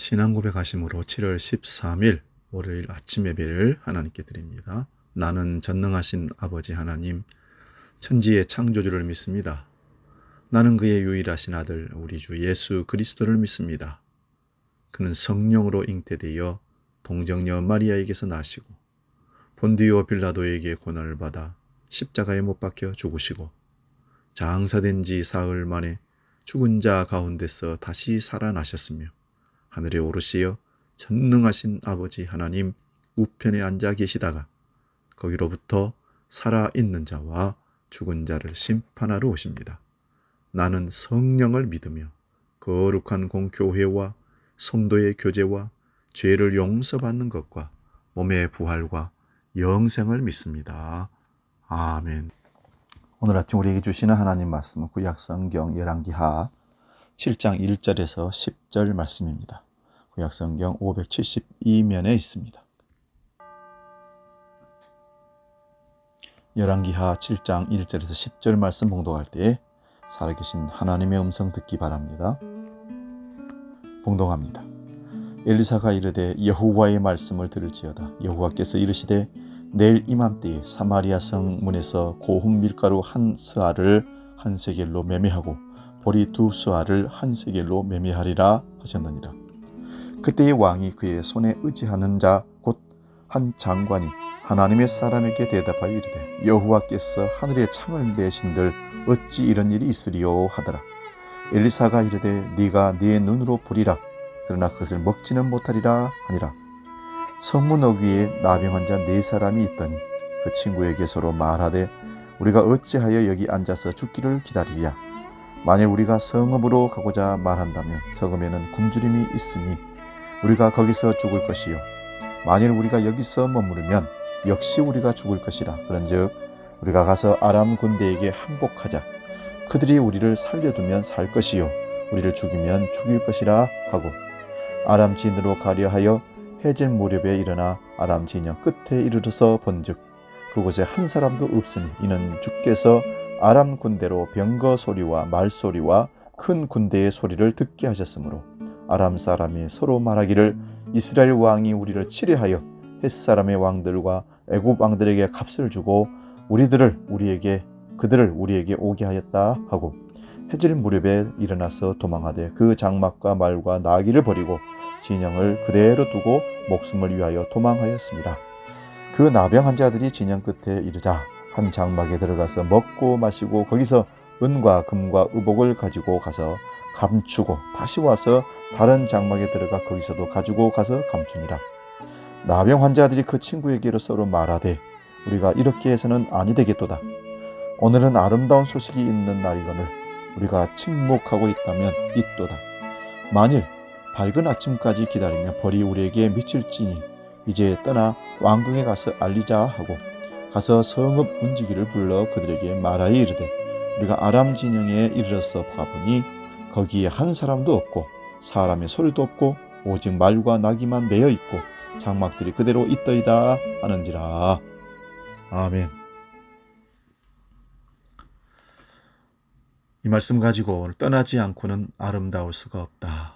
신앙 고백하심으로 7월 13일 월요일 아침 예배를 하나님께 드립니다. 나는 전능하신 아버지 하나님, 천지의 창조주를 믿습니다. 나는 그의 유일하신 아들 우리 주 예수 그리스도를 믿습니다. 그는 성령으로 잉태되어 동정녀 마리아에게서 나시고 본디오 빌라도에게 고난을 받아 십자가에 못 박혀 죽으시고 장사된 지 사흘 만에 죽은 자 가운데서 다시 살아나셨으며 하늘에 오르시어 전능하신 아버지 하나님 우편에 앉아 계시다가 거기로부터 살아있는 자와 죽은 자를 심판하러 오십니다. 나는 성령을 믿으며 거룩한 공교회와 성도의 교제와 죄를 용서받는 것과 몸의 부활과 영생을 믿습니다. 아멘. 오늘 아침 우리에게 주시는 하나님 말씀은 구약성경 열왕기하 7장 1절에서 10절 말씀입니다. 구약성경 572면에 있습니다. 열왕기하 7장 1절에서 10절 말씀 봉독할 때 살아계신 하나님의 음성 듣기 바랍니다. 봉독합니다. 엘리사가 이르되 여호와의 말씀을 들을지어다. 여호와께서 이르시되 내일 이맘때에 사마리아 성 문에서 고운 밀가루 한 스아를 한 세겔로 매매하고 보리 두 스아를 한 세겔로 매매하리라 하셨느니라. 그때의 왕이 그의 손에 의지하는 자 곧 한 장관이 하나님의 사람에게 대답하여 이르되 여호와께서 하늘에 창을 내신들 어찌 이런 일이 있으리요 하더라. 엘리사가 이르되 네가 네 눈으로 보리라. 그러나 그것을 먹지는 못하리라 하니라. 성문 어귀에 나병 환자 4사람이 있더니 그 친구에게 서로 말하되 우리가 어찌하여 여기 앉아서 죽기를 기다리랴. 만일 우리가 성읍으로 가고자 말한다면 성읍에는 굶주림이 있으니 우리가 거기서 죽을 것이요 만일 우리가 여기서 머무르면 역시 우리가 죽을 것이라. 그런즉 우리가 가서 아람 군대에게 항복하자. 그들이 우리를 살려두면 살 것이요 우리를 죽이면 죽일 것이라 하고 아람 진으로 가려 하여 해질 무렵에 일어나 아람 진영 끝에 이르러서 본즉 그곳에 한 사람도 없으니 이는 주께서 아람 군대로 병거 소리와 말소리와 큰 군대의 소리를 듣게 하셨으므로 아람 사람이 서로 말하기를 이스라엘 왕이 우리를 치려하여 헷사람의 왕들과 애굽 왕들에게 값을 주고 그들을 우리에게 오게 하였다 하고 해질 무렵에 일어나서 도망하되 그 장막과 말과 나귀를 버리고 진영을 그대로 두고 목숨을 위하여 도망하였습니다. 그 나병 환자들이 진영 끝에 이르자 한 장막에 들어가서 먹고 마시고 거기서 은과 금과 의복을 가지고 가서 감추고 다시 와서 다른 장막에 들어가 거기서도 가지고 가서 감추니라. 나병 환자들이 그 친구에게로 서로 말하되 우리가 이렇게 해서는 아니 되겠도다. 오늘은 아름다운 소식이 있는 날이거늘 우리가 침묵하고 있다면 있도다. 만일 밝은 아침까지 기다리며 벌이 우리에게 미칠지니 이제 떠나 왕궁에 가서 알리자 하고 가서 성읍 문지기를 불러 그들에게 말하여 이르되 우리가 아람 진영에 이르러서 가보니 거기에 한 사람도 없고 사람의 소리도 없고 오직 말과 나귀만 매여 있고 장막들이 그대로 있더이다 하는지라. 아멘. 이 말씀 가지고 오늘 떠나지 않고는 아름다울 수가 없다.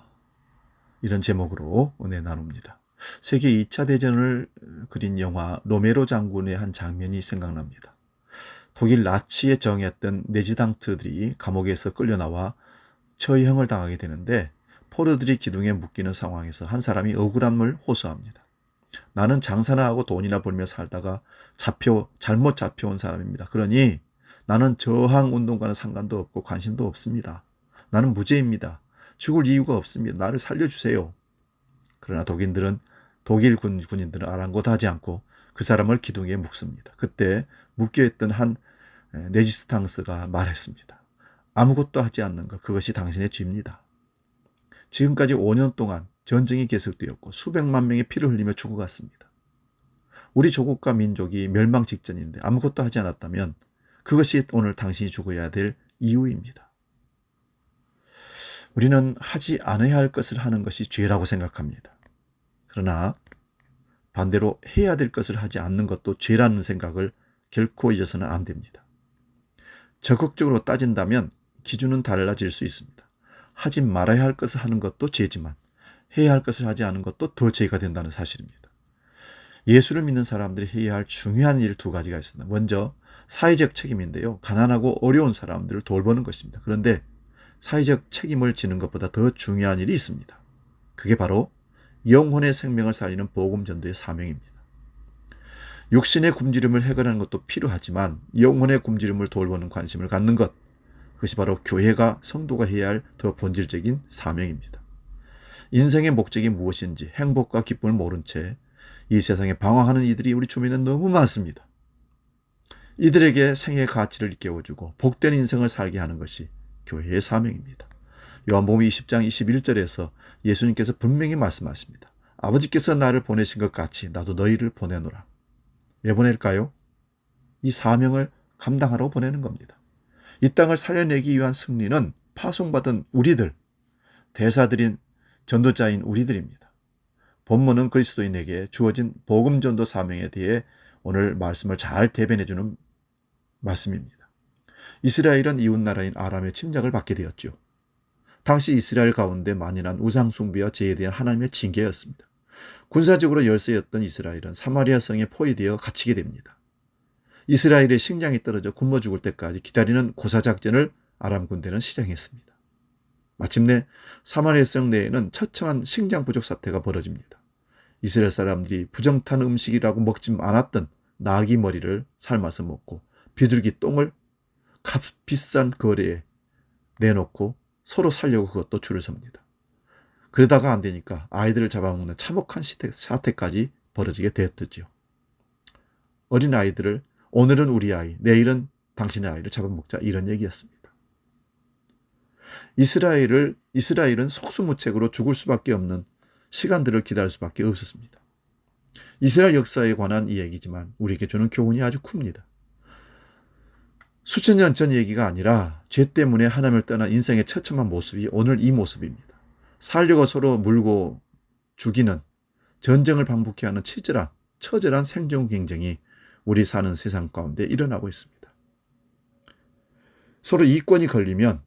이런 제목으로 은혜 나눕니다. 세계 2차 대전을 그린 영화 로메로 장군의 한 장면이 생각납니다. 독일 나치에 정했던 네지당트들이 감옥에서 끌려나와 처형을 당하게 되는데 포로들이 기둥에 묶이는 상황에서 한 사람이 억울함을 호소합니다. 나는 장사나 하고 돈이나 벌며 살다가 잘못 잡혀온 사람입니다. 그러니 나는 저항운동과는 상관도 없고 관심도 없습니다. 나는 무죄입니다. 죽을 이유가 없습니다. 나를 살려주세요. 그러나 독일 군인들은 아랑곳하지 않고 그 사람을 기둥에 묶습니다. 그때 묶여있던 한 네지스탕스가 말했습니다. 아무것도 하지 않는 것, 그것이 당신의 죄입니다. 지금까지 5년 동안 전쟁이 계속되었고 수백만 명의 피를 흘리며 죽어갔습니다. 우리 조국과 민족이 멸망 직전인데 아무것도 하지 않았다면 그것이 오늘 당신이 죽어야 될 이유입니다. 우리는 하지 않아야 할 것을 하는 것이 죄라고 생각합니다. 그러나 반대로 해야 될 것을 하지 않는 것도 죄라는 생각을 결코 잊어서는 안 됩니다. 적극적으로 따진다면 기준은 달라질 수 있습니다. 하지 말아야 할 것을 하는 것도 죄지만 해야 할 것을 하지 않은 것도 더 죄가 된다는 사실입니다. 예수를 믿는 사람들이 해야 할 중요한 일 두 가지가 있습니다. 먼저 사회적 책임인데요. 가난하고 어려운 사람들을 돌보는 것입니다. 그런데 사회적 책임을 지는 것보다 더 중요한 일이 있습니다. 그게 바로 영혼의 생명을 살리는 복음 전도의 사명입니다. 육신의 굶주림을 해결하는 것도 필요하지만 영혼의 굶주림을 돌보는 관심을 갖는 것, 그것이 바로 교회가 성도가 해야 할 더 본질적인 사명입니다. 인생의 목적이 무엇인지 행복과 기쁨을 모른 채 이 세상에 방황하는 이들이 우리 주변에 너무 많습니다. 이들에게 생의 가치를 일깨워주고 복된 인생을 살게 하는 것이 교회의 사명입니다. 요한복음 20장 21절에서 예수님께서 분명히 말씀하십니다. 아버지께서 나를 보내신 것 같이 나도 너희를 보내노라. 왜 보낼까요? 이 사명을 감당하러 보내는 겁니다. 이 땅을 살려내기 위한 승리는 파송받은 우리들, 대사들인 전도자인 우리들입니다. 본문은 그리스도인에게 주어진 복음전도 사명에 대해 오늘 말씀을 잘 대변해주는 말씀입니다. 이스라엘은 이웃나라인 아람의 침략을 받게 되었죠. 당시 이스라엘 가운데 만연한 우상숭배와 죄에 대한 하나님의 징계였습니다. 군사적으로 열세였던 이스라엘은 사마리아 성에 포위되어 갇히게 됩니다. 이스라엘의 식량이 떨어져 굶어 죽을 때까지 기다리는 고사작전을 아람 군대는 시작했습니다. 마침내 사마리아 성 내에는 처참한 식량 부족 사태가 벌어집니다. 이스라엘 사람들이 부정탄 음식이라고 먹지 않았던 나귀 머리를 삶아서 먹고 비둘기 똥을 비싼 거래에 내놓고 서로 살려고 그것도 줄을 섭니다. 그러다가 안 되니까 아이들을 잡아먹는 참혹한 사태까지 벌어지게 되었죠. 어린 아이들을 오늘은 우리 아이, 내일은 당신의 아이를 잡아먹자, 이런 얘기였습니다. 이스라엘은 속수무책으로 죽을 수밖에 없는 시간들을 기다릴 수밖에 없었습니다. 이스라엘 역사에 관한 이야기지만 우리에게 주는 교훈이 아주 큽니다. 수천 년 전 얘기가 아니라 죄 때문에 하나님을 떠난 인생의 처참한 모습이 오늘 이 모습입니다. 살려고 서로 물고 죽이는, 전쟁을 방북해 하는 처절한 생존 경쟁이 우리 사는 세상 가운데 일어나고 있습니다. 서로 이권이 걸리면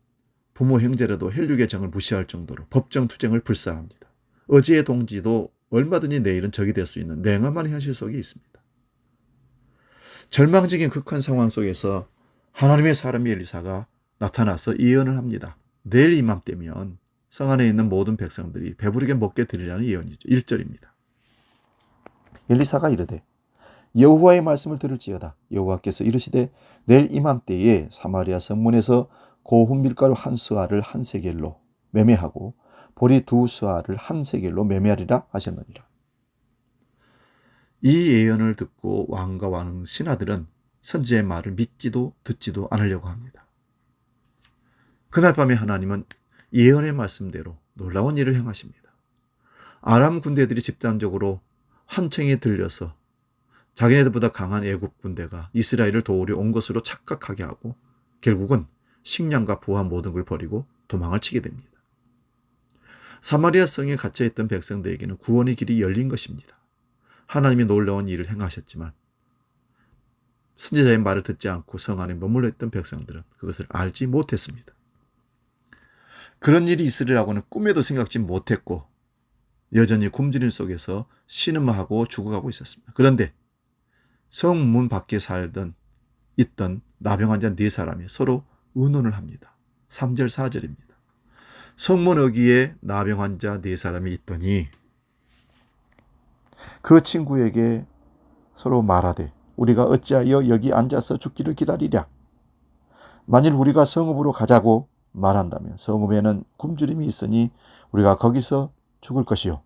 부모 형제라도 혈육의 정을 무시할 정도로 법정 투쟁을 불사합니다. 어제의 동지도 얼마든지 내일은 적이 될 수 있는 냉엄한 현실 속에 있습니다. 절망적인 극한 상황 속에서 하나님의 사람이 엘리사가 나타나서 예언을 합니다. 내일 이맘때면 성 안에 있는 모든 백성들이 배부르게 먹게 되리라는 예언이죠. 1절입니다. 엘리사가 이르되 여호와의 말씀을 들을지어다. 여호와께서 이르시되 내일 이맘때에 사마리아 성문에서 고운 밀가루 한 스와를 한 세겔로 매매하고 보리 두 스와를 한 세겔로 매매하리라 하셨느니라. 이 예언을 듣고 왕과 왕 신하들은 선지의 말을 믿지도 듣지도 않으려고 합니다. 그날 밤에 하나님은 예언의 말씀대로 놀라운 일을 행하십니다. 아람 군대들이 집단적으로 환청에 들려서 자기네들보다 강한 애굽 군대가 이스라엘을 도우려 온 것으로 착각하게 하고 결국은 식량과 부와 모든 걸 버리고 도망을 치게 됩니다. 사마리아 성에 갇혀있던 백성들에게는 구원의 길이 열린 것입니다. 하나님이 놀라운 일을 행하셨지만 선지자의 말을 듣지 않고 성 안에 머물러 있던 백성들은 그것을 알지 못했습니다. 그런 일이 있으리라고는 꿈에도 생각지 못했고 여전히 굶주림 속에서 신음하고 죽어가고 있었습니다. 그런데 성문 밖에 있던 나병 환자 4사람이 서로 의논을 합니다. 3절 4절입니다. 성문 어귀에 나병 환자 4사람이 있더니 그 친구에게 서로 말하되 우리가 어찌하여 여기 앉아서 죽기를 기다리랴. 만일 우리가 성읍으로 가자고 말한다면 성읍에는 굶주림이 있으니 우리가 거기서 죽을 것이요.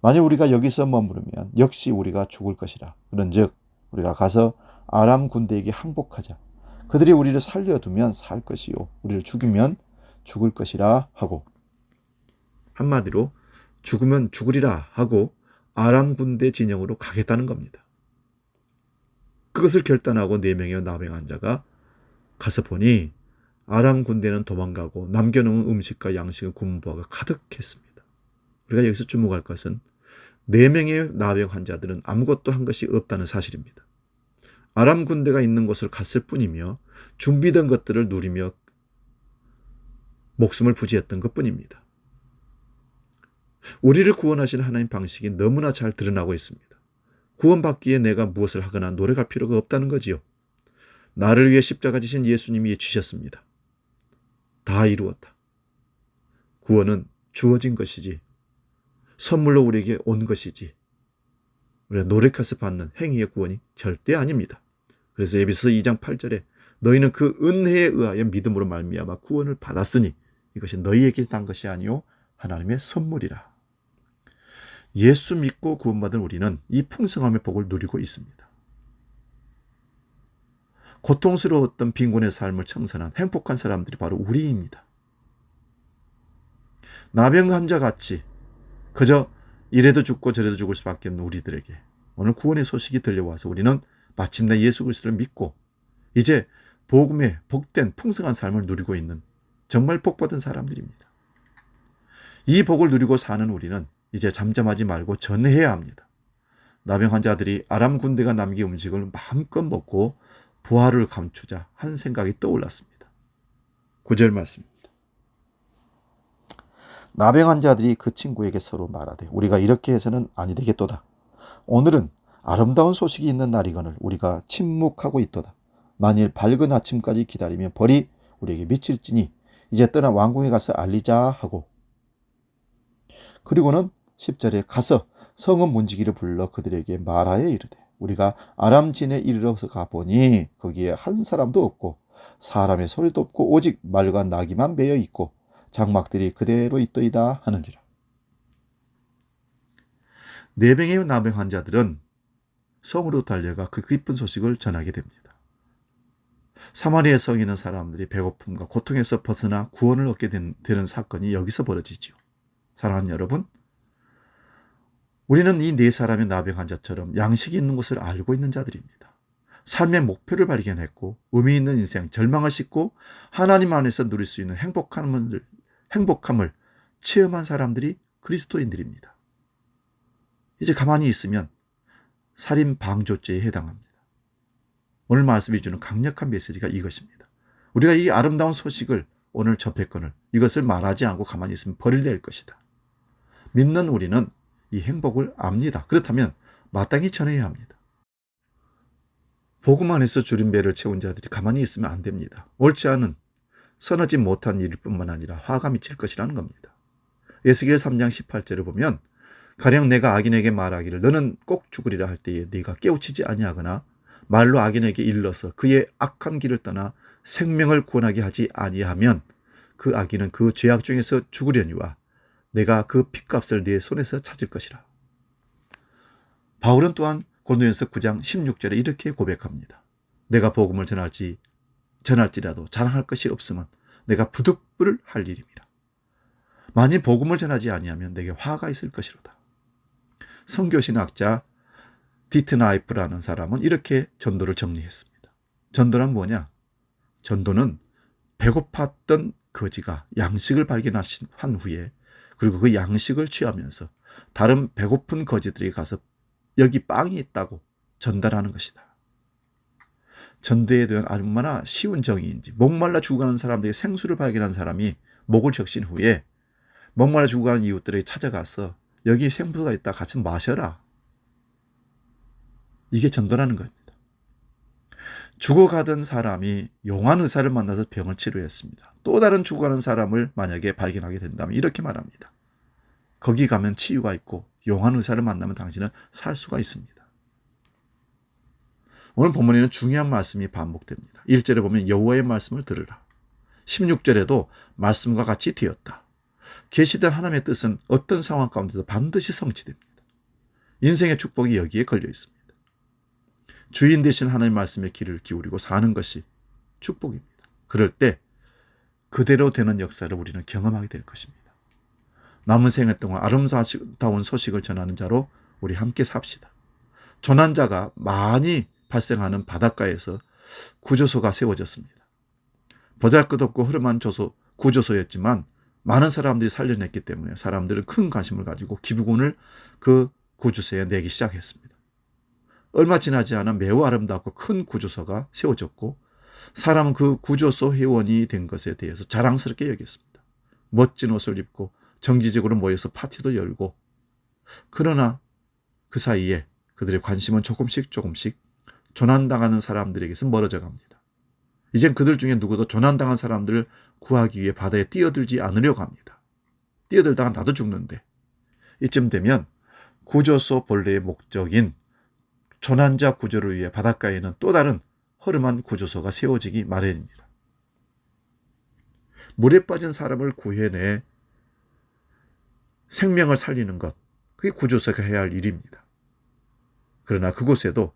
만일 우리가 여기서 머무르면 역시 우리가 죽을 것이라. 그런즉 우리가 가서 아람 군대에게 항복하자. 그들이 우리를 살려두면 살 것이요 우리를 죽이면 죽을 것이라 하고, 한마디로 죽으면 죽으리라 하고 아람 군대 진영으로 가겠다는 겁니다. 그것을 결단하고 4명의 나병 환자가 가서 보니 아람 군대는 도망가고 남겨놓은 음식과 양식의 군부화가 가득했습니다. 우리가 여기서 주목할 것은 4명의 나병 환자들은 아무것도 한 것이 없다는 사실입니다. 아람 군대가 있는 곳을 갔을 뿐이며 준비된 것들을 누리며 목숨을 부지했던 것뿐입니다. 우리를 구원하시는 하나님 방식이 너무나 잘 드러나고 있습니다. 구원받기에 내가 무엇을 하거나 노력할 필요가 없다는 거지요. 나를 위해 십자가 지신 예수님이 주셨습니다. 다 이루었다. 구원은 주어진 것이지 선물로 우리에게 온 것이지 우리가 노력해서 받는 행위의 구원이 절대 아닙니다. 그래서 에베소서 2장 8절에 너희는 그 은혜에 의하여 믿음으로 말미암아 구원을 받았으니 이것이 너희에게 난 것이 아니요 하나님의 선물이라. 예수 믿고 구원받은 우리는 이 풍성함의 복을 누리고 있습니다. 고통스러웠던 빈곤의 삶을 청산한 행복한 사람들이 바로 우리입니다. 나병 환자같이 그저 이래도 죽고 저래도 죽을 수밖에 없는 우리들에게 오늘 구원의 소식이 들려와서 우리는 마침내 예수 그리스도를 믿고 이제 복음의 복된 풍성한 삶을 누리고 있는 정말 복받은 사람들입니다. 이 복을 누리고 사는 우리는 이제 잠잠하지 말고 전해야 합니다. 나병 환자들이 아람 군대가 남긴 음식을 마음껏 먹고 부활을 감추자 한 생각이 떠올랐습니다. 9절 말씀입니다. 나병 환자들이 그 친구에게 서로 말하되 우리가 이렇게 해서는 아니 되겠도다. 오늘은 아름다운 소식이 있는 날이거늘 우리가 침묵하고 있도다. 만일 밝은 아침까지 기다리면 벌이 우리에게 미칠지니 이제 떠나 왕궁에 가서 알리자 하고 그리고는 10절에 가서 성읍 문지기를 불러 그들에게 말하여 이르되 우리가 아람진에 이르러서 가보니 거기에 한 사람도 없고 사람의 소리도 없고 오직 말과 나귀만 매여 있고 장막들이 그대로 있더이다 하는지라. 네 명의 나병 환자들은 성으로 달려가 그 기쁜 소식을 전하게 됩니다. 사마리아 성에 있는 사람들이 배고픔과 고통에서 벗어나 구원을 얻게 되는 사건이 여기서 벌어지죠. 사랑하는 여러분, 우리는 이 네 사람의 나병 환자처럼 양식이 있는 것을 알고 있는 자들입니다. 삶의 목표를 발견했고 의미 있는 인생, 절망을 싣고 하나님 안에서 누릴 수 있는 행복함을 체험한 사람들이 그리스도인들입니다. 이제 가만히 있으면 살인 방조죄에 해당합니다. 오늘 말씀이 주는 강력한 메시지가 이것입니다. 우리가 이 아름다운 소식을 오늘 접했거늘 이것을 말하지 않고 가만히 있으면 벌이 될 것이다. 믿는 우리는 이 행복을 압니다. 그렇다면 마땅히 전해야 합니다. 복음 안에서 주린 배를 채운 자들이 가만히 있으면 안 됩니다. 옳지 않은 선하지 못한 일뿐만 아니라 화가 미칠 것이라는 겁니다. 에스겔 3장 18절을 보면 가령 내가 악인에게 말하기를 너는 꼭 죽으리라 할 때에 네가 깨우치지 아니하거나 말로 악인에게 일러서 그의 악한 길을 떠나 생명을 구원하게 하지 아니하면 그 악인은 그 죄악 중에서 죽으려니와 내가 그 핏값을 네 손에서 찾을 것이라. 바울은 또한 고린도전서 9장 16절에 이렇게 고백합니다. 내가 복음을 전할지라도 자랑할 것이 없으면 내가 부득불을 할 일입니다. 만일 복음을 전하지 아니하면 내게 화가 있을 것이로다. 선교신학자 디트나이프라는 사람은 이렇게 전도를 정리했습니다. 전도란 뭐냐? 전도는 배고팠던 거지가 양식을 발견한 후에 그리고 그 양식을 취하면서 다른 배고픈 거지들이 가서 여기 빵이 있다고 전달하는 것이다. 전도에 대한 얼마나 쉬운 정의인지. 목말라 죽어가는 사람들이 생수를 발견한 사람이 목을 적신 후에 목말라 죽어가는 이웃들에게 찾아가서 여기 생수가 있다 같이 마셔라. 이게 전도라는 겁니다. 죽어가던 사람이 용한 의사를 만나서 병을 치료했습니다. 또 다른 죽어가는 사람을 만약에 발견하게 된다면 이렇게 말합니다. 거기 가면 치유가 있고 용한 의사를 만나면 당신은 살 수가 있습니다. 오늘 본문에는 중요한 말씀이 반복됩니다. 1절에 보면 여호와의 말씀을 들으라. 16절에도 말씀과 같이 되었다. 계시된 하나님의 뜻은 어떤 상황 가운데도 반드시 성취됩니다. 인생의 축복이 여기에 걸려 있습니다. 주인 되신 하나님의 말씀에 귀를 기울이고 사는 것이 축복입니다. 그럴 때 그대로 되는 역사를 우리는 경험하게 될 것입니다. 남은 생애 동안 아름다운 소식을 전하는 자로 우리 함께 삽시다. 조난자가 많이 발생하는 바닷가에서 구조소가 세워졌습니다. 보잘것없고 허름한 구조소였지만 많은 사람들이 살려냈기 때문에 사람들은 큰 관심을 가지고 기부금을 그 구조소에 내기 시작했습니다. 얼마 지나지 않아 매우 아름답고 큰 구조소가 세워졌고 사람은 그 구조소 회원이 된 것에 대해서 자랑스럽게 여겼습니다. 멋진 옷을 입고 정기적으로 모여서 파티도 열고, 그러나 그 사이에 그들의 관심은 조금씩 조난당하는 사람들에게서 멀어져 갑니다. 이젠 그들 중에 누구도 조난당한 사람들을 구하기 위해 바다에 뛰어들지 않으려고 합니다. 뛰어들다가 나도 죽는데. 이쯤 되면 구조소 본래의 목적인 조난자 구조를 위해 바닷가에는 또 다른 허름한 구조소가 세워지기 마련입니다. 물에 빠진 사람을 구해내 생명을 살리는 것, 그게 구조소가 해야 할 일입니다. 그러나 그곳에도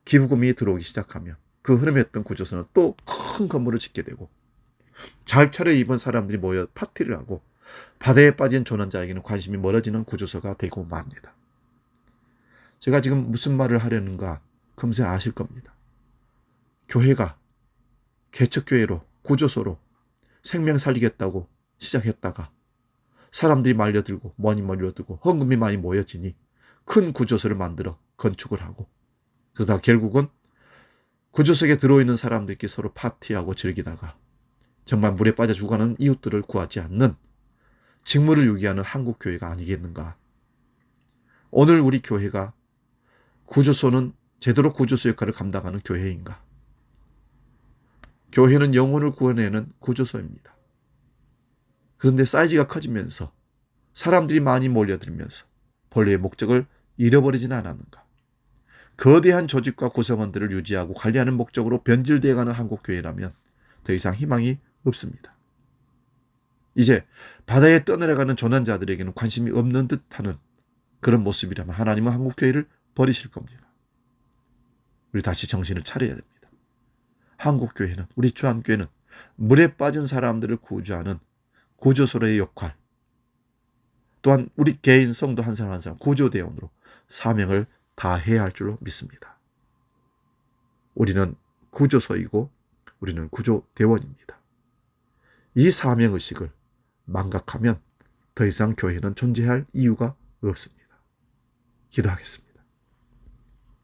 기부금이 들어오기 시작하면 그 흐름했던 구조소는 또 큰 건물을 짓게 되고, 잘 차려입은 사람들이 모여 파티를 하고 바다에 빠진 조난자에게는 관심이 멀어지는 구조소가 되고 맙니다. 제가 지금 무슨 말을 하려는가 금세 아실 겁니다. 교회가 개척교회로, 구조소로 생명 살리겠다고 시작했다가 사람들이 말려들고 많이 몰려들고 헌금이 많이 모여지니 큰 구조소를 만들어 건축을 하고, 그러다 결국은 구조소에 들어있는 사람들끼리 서로 파티하고 즐기다가 정말 물에 빠져 죽어가는 이웃들을 구하지 않는 직무를 유기하는 한국교회가 아니겠는가. 오늘 우리 교회가 구조소는 제대로 구조소 역할을 감당하는 교회인가. 교회는 영혼을 구원하는 구조소입니다. 그런데 사이즈가 커지면서 사람들이 많이 몰려들면서 본래의 목적을 잃어버리지는 않았는가. 거대한 조직과 구성원들을 유지하고 관리하는 목적으로 변질되어가는 한국교회라면 더 이상 희망이 없습니다. 이제 바다에 떠내려가는 조난자들에게는 관심이 없는 듯하는 그런 모습이라면 하나님은 한국교회를 버리실 겁니다. 우리 다시 정신을 차려야 됩니다. 한국교회는, 우리 주한교회는 물에 빠진 사람들을 구조하는 구조소의 역할, 또한 우리 개인 성도 한 사람 한 사람 구조대원으로 사명을 다해야 할 줄로 믿습니다. 우리는 구조소이고 우리는 구조대원입니다. 이 사명의식을 망각하면 더 이상 교회는 존재할 이유가 없습니다. 기도하겠습니다.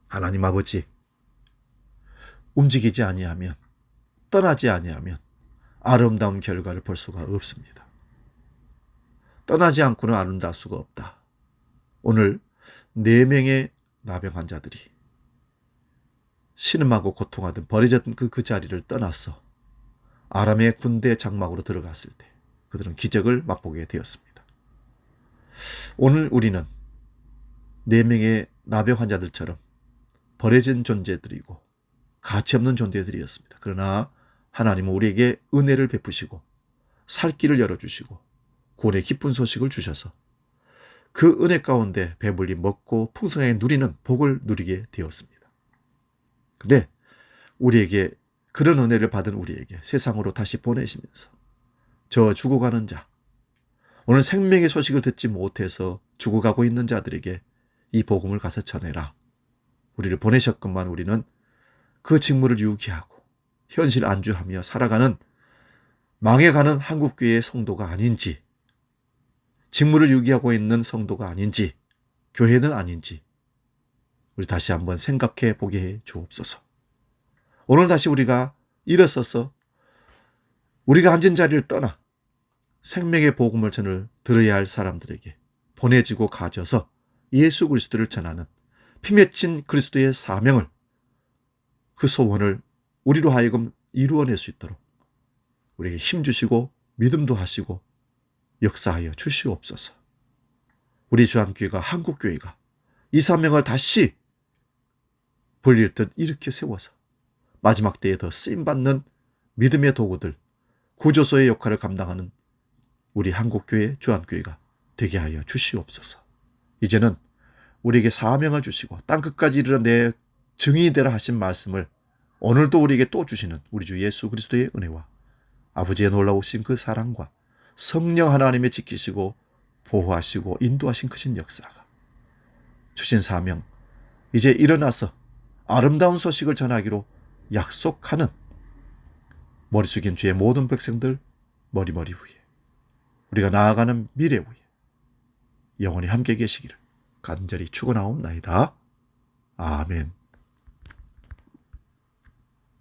하나님 아버지, 움직이지 아니하면, 떠나지 아니하면 아름다운 결과를 볼 수가 없습니다. 떠나지 않고는 아름다울 수가 없다. 오늘 4명의 나병 환자들이 신음하고 고통하던 버려졌던 그 자리를 떠나서 아람의 군대 장막으로 들어갔을 때 그들은 기적을 맛보게 되었습니다. 오늘 우리는 4명의 나병 환자들처럼 버려진 존재들이고 가치없는 존재들이었습니다. 그러나 하나님은 우리에게 은혜를 베푸시고 살 길을 열어주시고 구원의 기쁜 소식을 주셔서 그 은혜 가운데 배불리 먹고 풍성하게 누리는 복을 누리게 되었습니다. 그런데 우리에게, 그런 은혜를 받은 우리에게 세상으로 다시 보내시면서 저 죽어가는 자, 오늘 생명의 소식을 듣지 못해서 죽어가고 있는 자들에게 이 복음을 가서 전해라. 우리를 보내셨건만 우리는 그 직무를 유기하고 현실 안주하며 살아가는, 망해가는 한국교회의 성도가 아닌지, 직무를 유기하고 있는 성도가 아닌지, 교회는 아닌지 우리 다시 한번 생각해 보게 해 주옵소서. 오늘 다시 우리가 일어서서 우리가 앉은 자리를 떠나 생명의 복음을 전을 들어야 할 사람들에게 보내지고 가져서 예수 그리스도를 전하는 피맺힌 그리스도의 사명을, 그 소원을 우리로 하여금 이루어낼 수 있도록 우리에게 힘주시고 믿음도 하시고 역사하여 주시옵소서. 우리 주한교회가, 한국교회가 이 사명을 다시 벌릴 듯 이렇게 세워서 마지막 때에 더 쓰임받는 믿음의 도구들, 구조소의 역할을 감당하는 우리 한국교회, 주한교회가 되게 하여 주시옵소서. 이제는 우리에게 사명을 주시고 땅끝까지 이르러 내 증인이 되라 하신 말씀을 오늘도 우리에게 또 주시는 우리 주 예수 그리스도의 은혜와 아버지의 놀라우신 그 사랑과 성령 하나님의 지키시고 보호하시고 인도하신 크신 역사가, 주신 사명, 이제 일어나서 아름다운 소식을 전하기로 약속하는 머리 숙인 주의 모든 백성들 머리머리 위에, 우리가 나아가는 미래 위에 영원히 함께 계시기를 간절히 축원하옵나이다. 아멘.